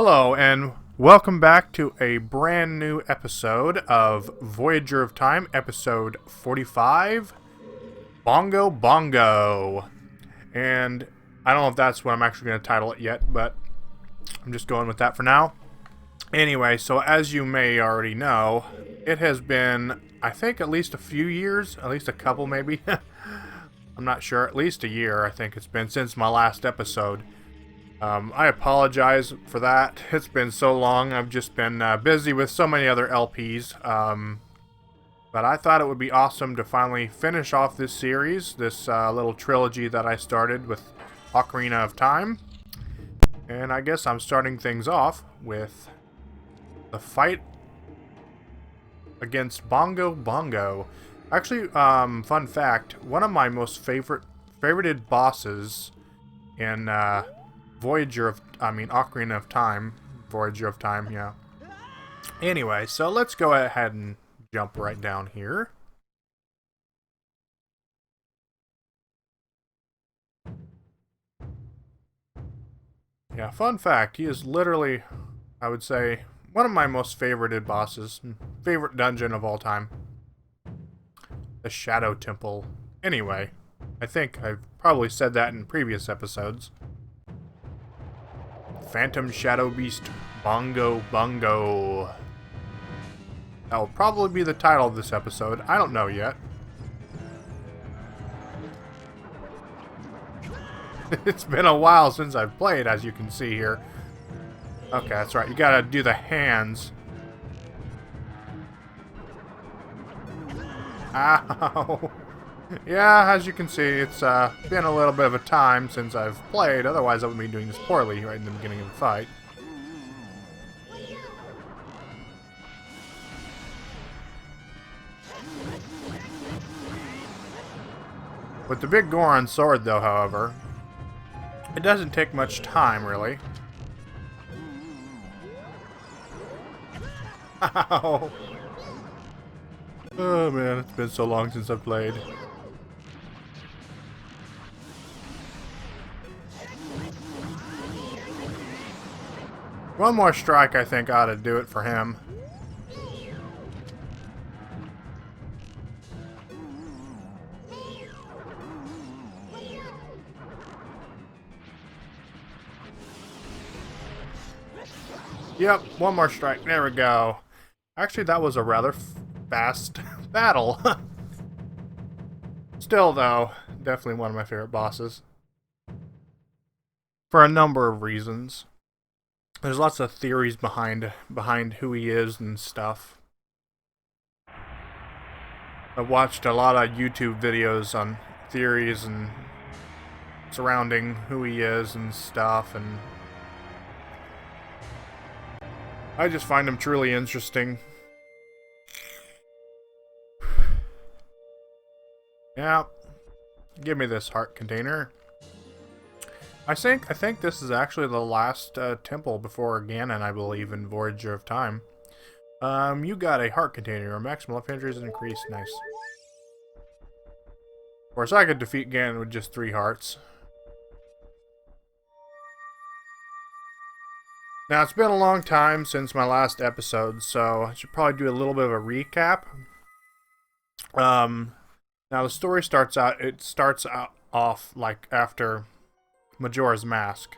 Hello, and welcome back to a brand new episode of Voyager of Time, episode 45, Bongo Bongo. And I don't know if that's what I'm actually going to title it yet, but I'm just going with that for now. Anyway, so as you may already know, it has been, I think, at least a few years, at least a couple maybe. I'm not sure, at least a year I think it's been since my last episode. I apologize for that. It's been so long. I've just been busy with so many other LPs. But I thought it would be awesome to finally finish off this series, this little trilogy that I started with Ocarina of Time. And I guess I'm starting things off with the fight against Bongo Bongo. Actually, fun fact, one of my most favorited bosses in Ocarina of Time. Voyager of Time, yeah. Anyway, so let's go ahead and jump right down here. Yeah, fun fact, he is literally, I would say, one of my most favorited bosses. Favorite dungeon of all time. The Shadow Temple. Anyway, I think I've probably said that in previous episodes. Phantom Shadow Beast Bongo Bongo. That will probably be the title of this episode. I don't know yet. It's been a while since I've played, as you can see here. Okay, that's right. You gotta do the hands. Ow. Yeah, as you can see, it's been a little bit of a time since I've played. Otherwise, I would be doing this poorly right in the beginning of the fight. With the big Goron sword, though, however, it doesn't take much time, really. Ow! Oh man, it's been so long since I've played. One more strike, I think, ought to do it for him. Yep, one more strike. There we go. Actually, that was a rather fast battle. Still, though, definitely one of my favorite bosses. For a number of reasons. There's lots of theories behind who he is and stuff. I've watched a lot of YouTube videos on theories and surrounding who he is and stuff, and I just find him truly interesting. Yeah, give me this heart container. I think this is actually the last temple before Ganon, I believe, in Voyager of Time. You got a heart container. Your maximum life injury is increased. Nice. Of course, I could defeat Ganon with just 3 hearts. Now, it's been a long time since my last episode, so I should probably do a little bit of a recap. Now the story starts out off like after Majora's Mask,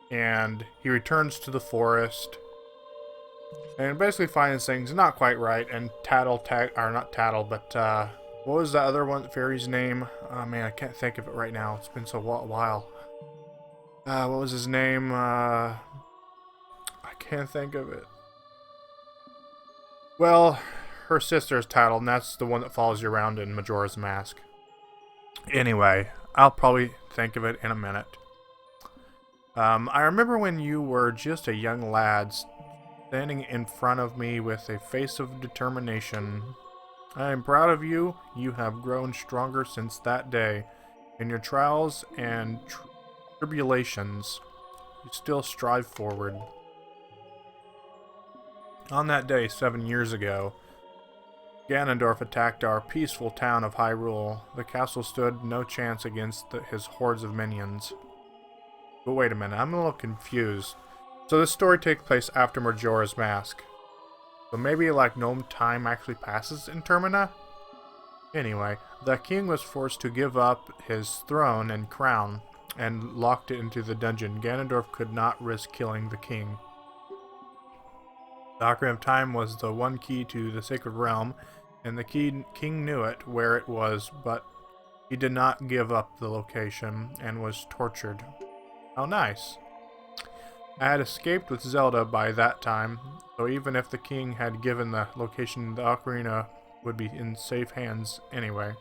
and he returns to the forest and basically finds things not quite right, and what was the other one, fairy's name? Oh man, I can't think of it right now. It's been so while. What was his name? I can't think of it. Well, her sister's Tattle, and that's the one that follows you around in Majora's Mask. Anyway, I'll probably think of it in a minute. I remember when you were just a young lad standing in front of me with a face of determination. I am proud of you. You have grown stronger since that day. In your trials and tribulations, you still strive forward. On that day, 7 years ago, Ganondorf attacked our peaceful town of Hyrule. The castle stood no chance against his hordes of minions. But wait a minute, I'm a little confused. So this story takes place after Majora's Mask. So maybe like no time actually passes in Termina? Anyway, the king was forced to give up his throne and crown and locked it into the dungeon. Ganondorf could not risk killing the king. The Ocarina of Time was the one key to the Sacred Realm, and the king knew it, where it was, but he did not give up the location and was tortured. How nice. I had escaped with Zelda by that time, so even if the king had given the location, the Ocarina would be in safe hands anyway.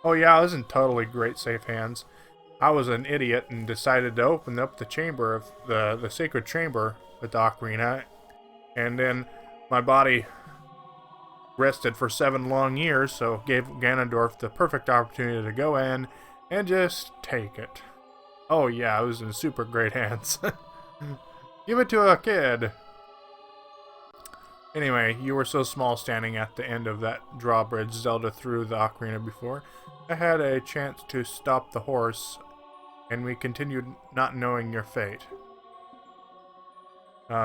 Oh yeah, I was in totally great safe hands. I was an idiot and decided to open up the chamber of the sacred chamber with the Ocarina, and then my body rested for 7 long years, so gave Ganondorf the perfect opportunity to go in and just take it. Oh yeah, I was in super great hands. Give it to a kid. Anyway, you were so small standing at the end of that drawbridge Zelda threw the Ocarina before. I had a chance to stop the horse, and we continued not knowing your fate.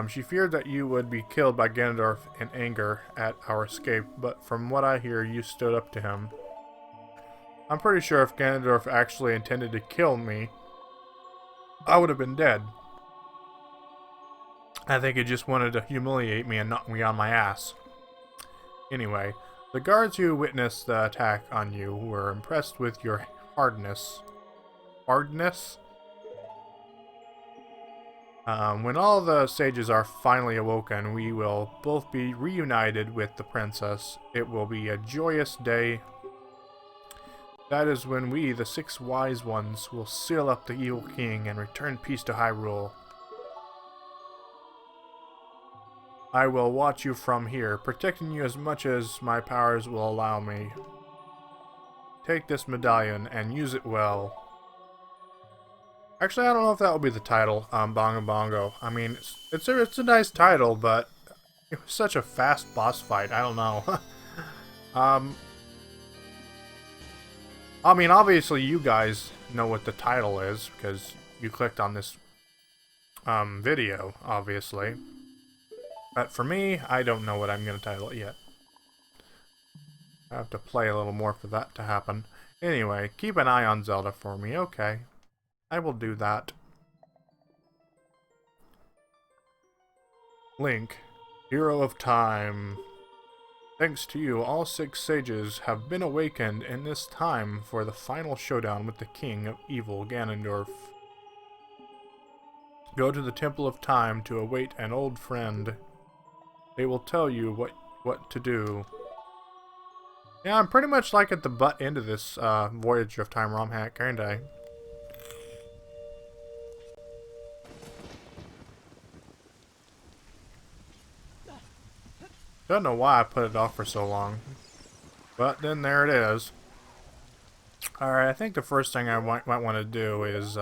She feared that you would be killed by Ganondorf in anger at our escape, but from what I hear, you stood up to him. I'm pretty sure if Ganondorf actually intended to kill me, I would have been dead. I think he just wanted to humiliate me and knock me on my ass. Anyway, the guards who witnessed the attack on you were impressed with your hardness. Hardness? When all the sages are finally awoken, we will both be reunited with the princess. It will be a joyous day. That is when we, the 6 wise ones, will seal up the evil king and return peace to Hyrule. I will watch you from here, protecting you as much as my powers will allow me. Take this medallion and use it well. Actually, I don't know if that will be the title, Bongo Bongo. I mean, it's a nice title, but it was such a fast boss fight. I don't know. I mean, obviously you guys know what the title is because you clicked on this video, obviously. But for me, I don't know what I'm going to title it yet. I have to play a little more for that to happen. Anyway, keep an eye on Zelda for me, okay? I will do that. Link, Hero of Time. Thanks to you, all 6 sages have been awakened in this time for the final showdown with the King of Evil, Ganondorf. Go to the Temple of Time to await an old friend. They will tell you what to do. Yeah, I'm pretty much like at the butt end of this Voyager of Time ROM hack, aren't I? Don't know why I put it off for so long. But then there it is. Alright, I think the first thing I might want to do is...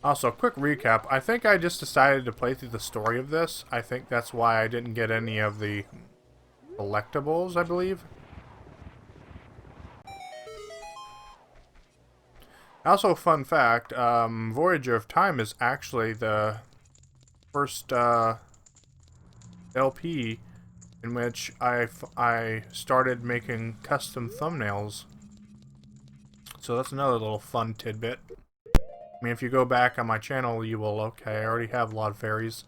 Also, quick recap. I think I just decided to play through the story of this. I think that's why I didn't get any of the collectibles, I believe. Also, fun fact, Voyager of Time is actually the first LP in which I started making custom thumbnails. So that's another little fun tidbit. I mean, if you go back on my channel, you will, okay, I already have a lot of fairies.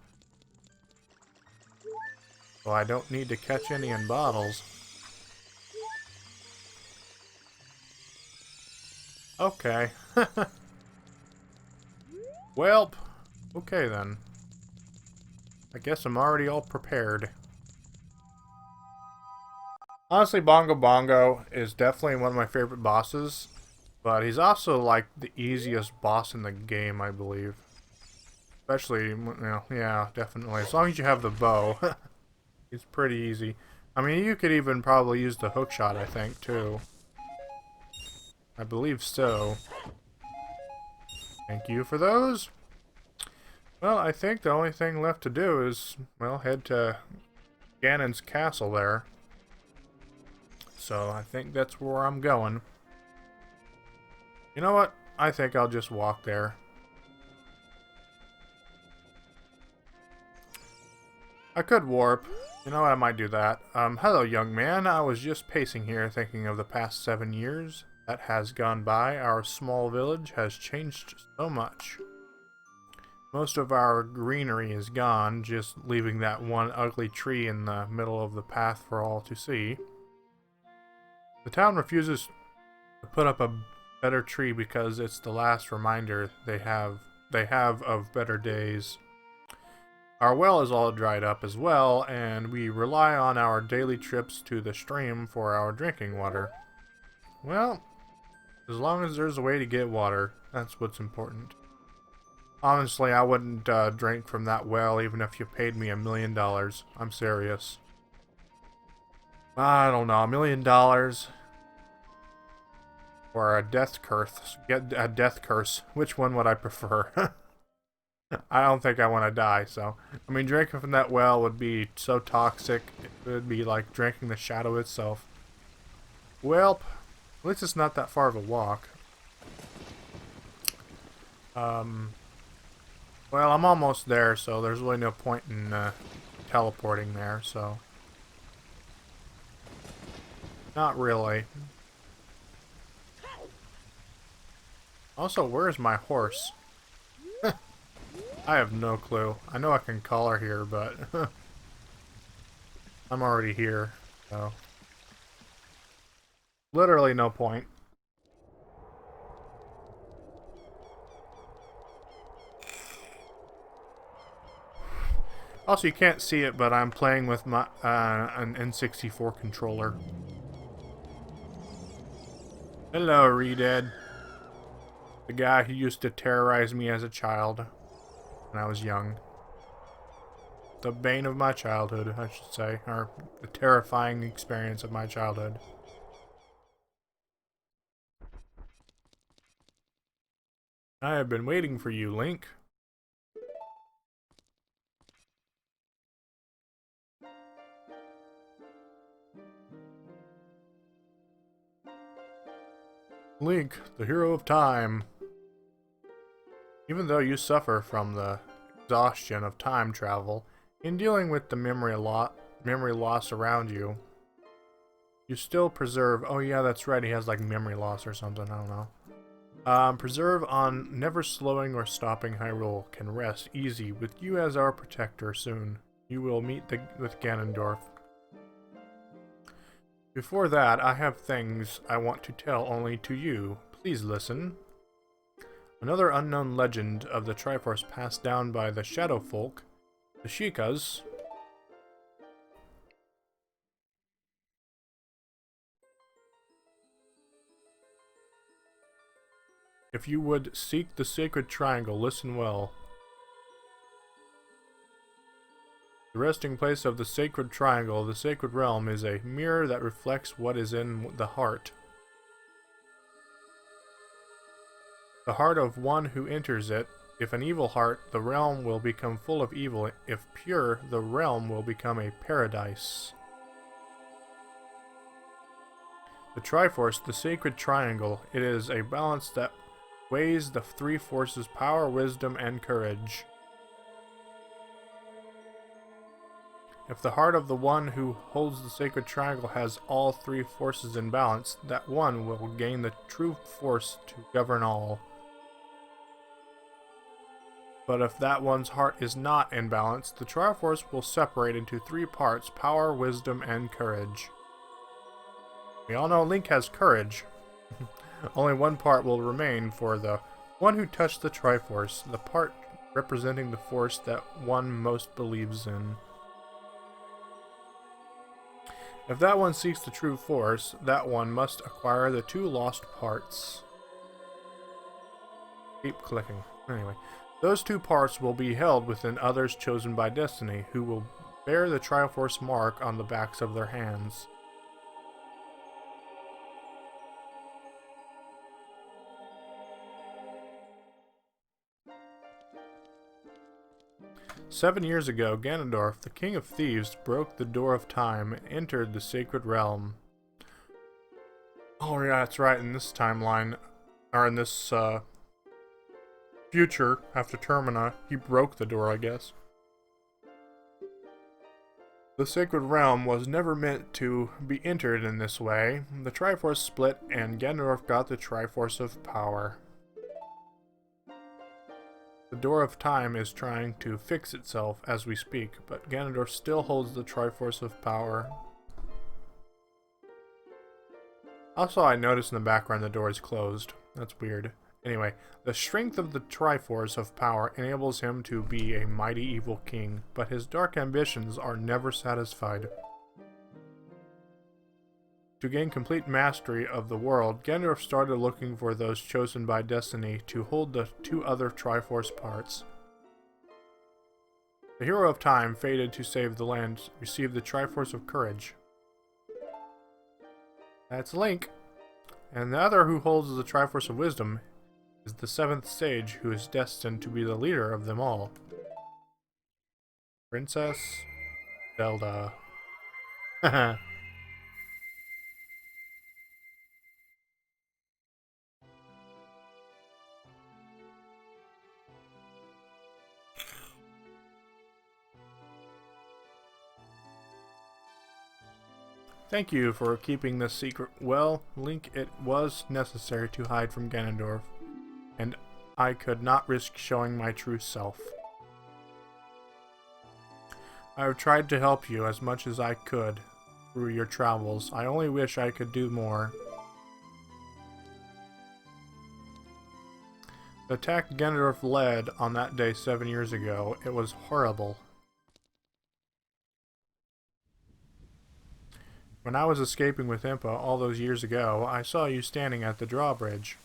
So I don't need to catch any in bottles. Okay. Welp. Okay then. I guess I'm already all prepared. Honestly, Bongo Bongo is definitely one of my favorite bosses. But he's also like the easiest boss in the game, I believe. Especially, you know, yeah, definitely. As long as you have the bow. It's pretty easy. I mean, you could even probably use the hookshot, I think, too. I believe so. Thank you for those. Well, I think the only thing left to do is, well, head to Ganon's castle there. So I think that's where I'm going. You know what? I think I'll just walk there. I could warp. You know what, I might do that. Hello, young man. I was just pacing here, thinking of the past 7 years that has gone by. Our small village has changed so much. Most of our greenery is gone, just leaving that one ugly tree in the middle of the path for all to see. The town refuses to put up a better tree because it's the last reminder they have of better days. Our well is all dried up as well, and we rely on our daily trips to the stream for our drinking water. Well, as long as there's a way to get water, that's what's important. Honestly, I wouldn't drink from that well even if you paid me $1 million. I'm serious. I don't know, $1 million or a death curse. Get a death curse. Which one would I prefer? I don't think I want to die, so... I mean, drinking from that well would be so toxic. It would be like drinking the shadow itself. Welp. At least it's not that far of a walk. Well, I'm almost there, so there's really no point in teleporting there, so... Not really. Also, where's my horse? I have no clue. I know I can call her here, but... I'm already here, so... Literally no point. Also, you can't see it, but I'm playing with my an N64 controller. Hello, Redhead. The guy who used to terrorize me as a child when I was young. The bane of my childhood, I should say, or the terrifying experience of my childhood. I have been waiting for you, Link. Link, the hero of time. Even though you suffer from the exhaustion of time travel, in dealing with the memory loss around you, you still preserve... Oh yeah, that's right, he has like memory loss or something, I don't know. Preserve on never slowing or stopping Hyrule can rest easy with you as our protector soon. You will meet with Ganondorf. Before that, I have things I want to tell only to you. Please listen. Another unknown legend of the Triforce passed down by the Shadow Folk, the Sheikahs. If you would seek the Sacred Triangle, listen well. The resting place of the Sacred Triangle, the Sacred Realm, is a mirror that reflects what is in the heart. The heart of one who enters it. If an evil heart, the realm will become full of evil. If pure, the realm will become a paradise. The Triforce, the Sacred Triangle, it is a balance that weighs the three forces: power, wisdom, and courage. If the heart of the one who holds the Sacred Triangle has all three forces in balance, that one will gain the true force to govern all. But if that one's heart is not in balance, the Triforce will separate into three parts: power, wisdom, and courage. We all know Link has courage. Only one part will remain for the one who touched the Triforce, the part representing the force that one most believes in. If that one seeks the true force, that one must acquire the two lost parts. Keep clicking. Anyway, those two parts will be held within others chosen by destiny, who will bear the Triforce mark on the backs of their hands. "7 years ago, Ganondorf, the King of Thieves, broke the door of time and entered the Sacred Realm." Oh yeah, that's right, in this timeline, or in this future after Termina, he broke the door, I guess. The Sacred Realm was never meant to be entered in this way. The Triforce split, and Ganondorf got the Triforce of Power. The Door of Time is trying to fix itself as we speak, but Ganondorf still holds the Triforce of Power. Also, I noticed in the background the door is closed. That's weird. Anyway, the strength of the Triforce of Power enables him to be a mighty evil king, but his dark ambitions are never satisfied. To gain complete mastery of the world, Ganondorf started looking for those chosen by destiny to hold the two other Triforce parts. The Hero of Time, fated to save the land, received the Triforce of Courage. That's Link. And the other who holds the Triforce of Wisdom is the seventh sage, who is destined to be the leader of them all. Princess Zelda. Thank you for keeping this secret well, Link. It was necessary to hide from Ganondorf, and I could not risk showing my true self. I have tried to help you as much as I could through your travels. I only wish I could do more. The attack Ganondorf led on that day 7 years ago, it was horrible. When I was escaping with Impa all those years ago, I saw you standing at the drawbridge.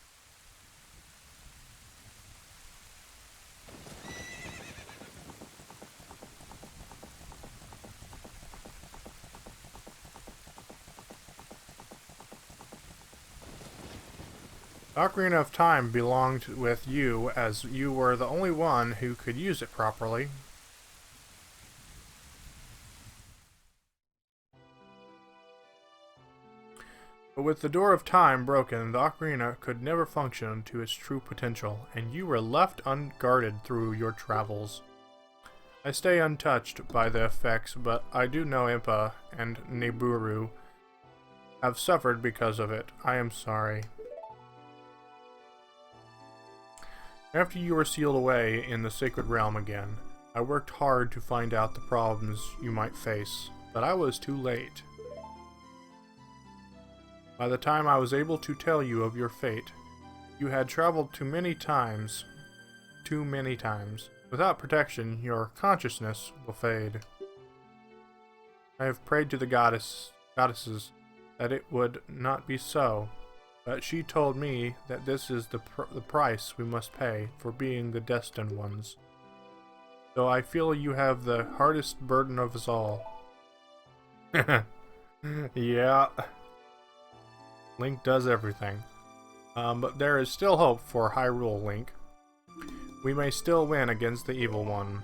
The Ocarina of Time belonged with you, as you were the only one who could use it properly. But with the Door of Time broken, the Ocarina could never function to its true potential, and you were left unguarded through your travels. I stay untouched by the effects, but I do know Impa and Neburu have suffered because of it. I am sorry. After you were sealed away in the Sacred Realm again, I worked hard to find out the problems you might face, but I was too late. By the time I was able to tell you of your fate, you had traveled too many times. Without protection, your consciousness will fade. I have prayed to the goddesses that it would not be so, but she told me that this is the price we must pay for being the destined ones. So I feel you have the hardest burden of us all. Yeah. Link does everything. But there is still hope for Hyrule, Link. We may still win against the evil one.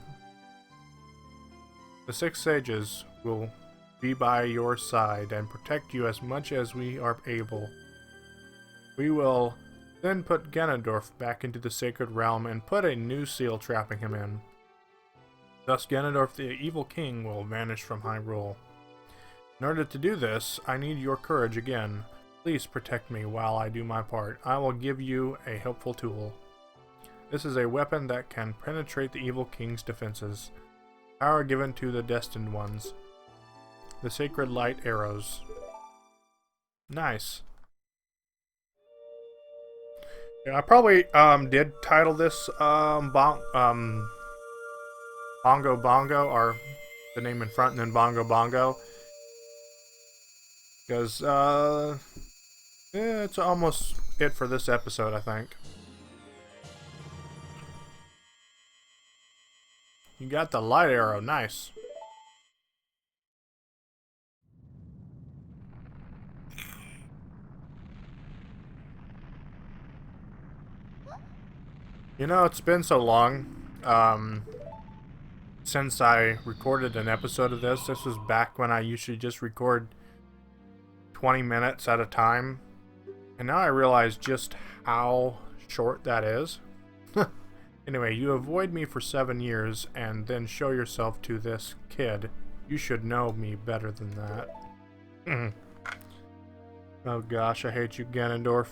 The 6 sages will be by your side and protect you as much as we are able. We will then put Ganondorf back into the Sacred Realm and put a new seal trapping him in. Thus Ganondorf the evil king will vanish from Hyrule. In order to do this, I need your courage again. Please protect me while I do my part. I will give you a helpful tool. This is a weapon that can penetrate the evil king's defenses. Power given to the destined ones. The Sacred Light Arrows. Nice. Yeah, I probably did title this Bongo Bongo, or the name in front and then Bongo Bongo. Because, it's almost it for this episode, I think. You got the light arrow, nice. You know, it's been so long since I recorded an episode of this. This was back when I usually just record 20 minutes at a time. And now I realize just how short that is. Anyway, you avoid me for 7 years and then show yourself to this kid. You should know me better than that. Oh gosh, I hate you, Ganondorf.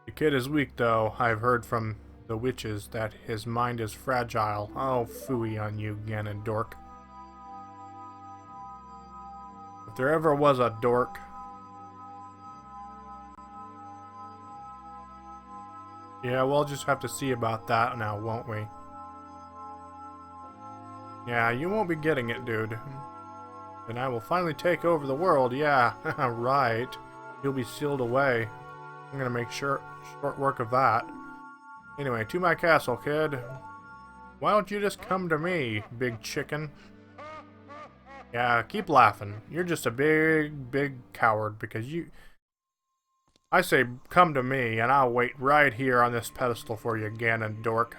The kid is weak, though. I've heard from the witches that his mind is fragile. Oh, phooey on you, Ganondorf. If there ever was a dork. Yeah, we'll just have to see about that now, won't we? Yeah, you won't be getting it, dude. And I will finally take over the world, yeah. Right. You'll be sealed away. I'm gonna make short work of that. Anyway, to my castle, kid. Why don't you just come to me, big chicken? Yeah, keep laughing. You're just a big coward because you... I say come to me and I'll wait right here on this pedestal for you, Ganondorf.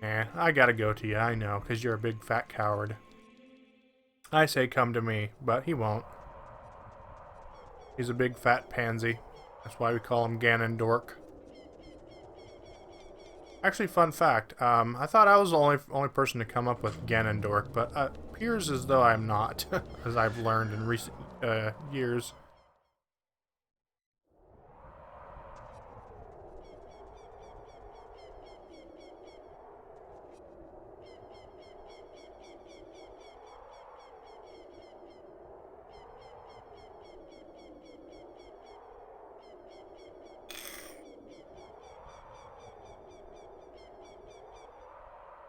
I gotta go to you, I know, because you're a big fat coward. I say come to me, but he won't. He's a big fat pansy. That's why we call him Ganondorf. Actually, fun fact, I thought I was the only person to come up with Ganondorf, but it appears as though I'm not, as I've learned in recent years.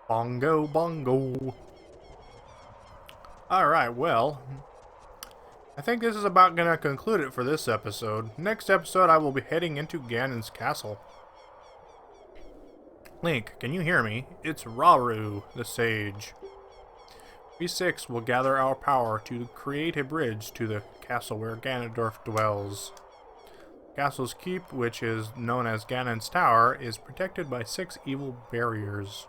Bongo Bongo. Alright, well, I think this is about gonna conclude it for this episode. Next episode, I will be heading into Ganon's castle. Link, can you hear me? It's Rauru, the sage. We six will gather our power to create a bridge to the castle where Ganondorf dwells. Castle's keep, which is known as Ganon's Tower, is protected by 6 evil barriers.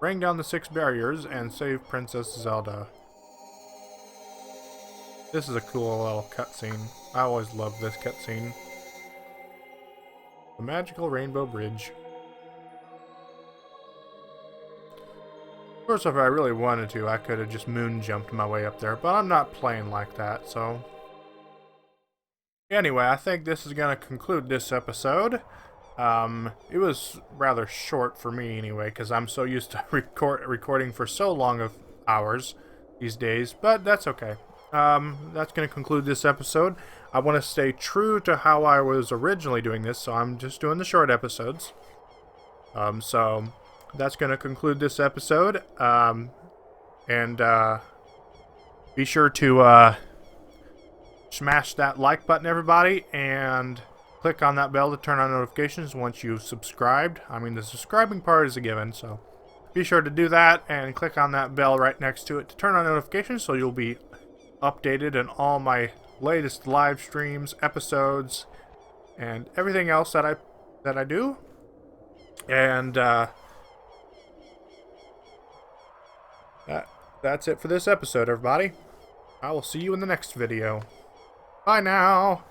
Bring down the 6 barriers and save Princess Zelda. This is a cool little cutscene. I always love this cutscene. The magical rainbow bridge. Of course, if I really wanted to, I could have just moon jumped my way up there, but I'm not playing like that, so... Anyway, I think this is going to conclude this episode. It was rather short for me anyway, because I'm so used to recording for so long of hours these days, but that's okay. That's going to conclude this episode. I want to stay true to how I was originally doing this, so I'm just doing the short episodes. So that's going to conclude this episode. Be sure to smash that like button, everybody, and click on that bell to turn on notifications once you've subscribed. I mean, the subscribing part is a given, so be sure to do that and click on that bell right next to it to turn on notifications so you'll be updated on all my latest live streams, episodes, and everything else that I do. And that's it for this episode, everybody. I will see you in the next video. Bye now.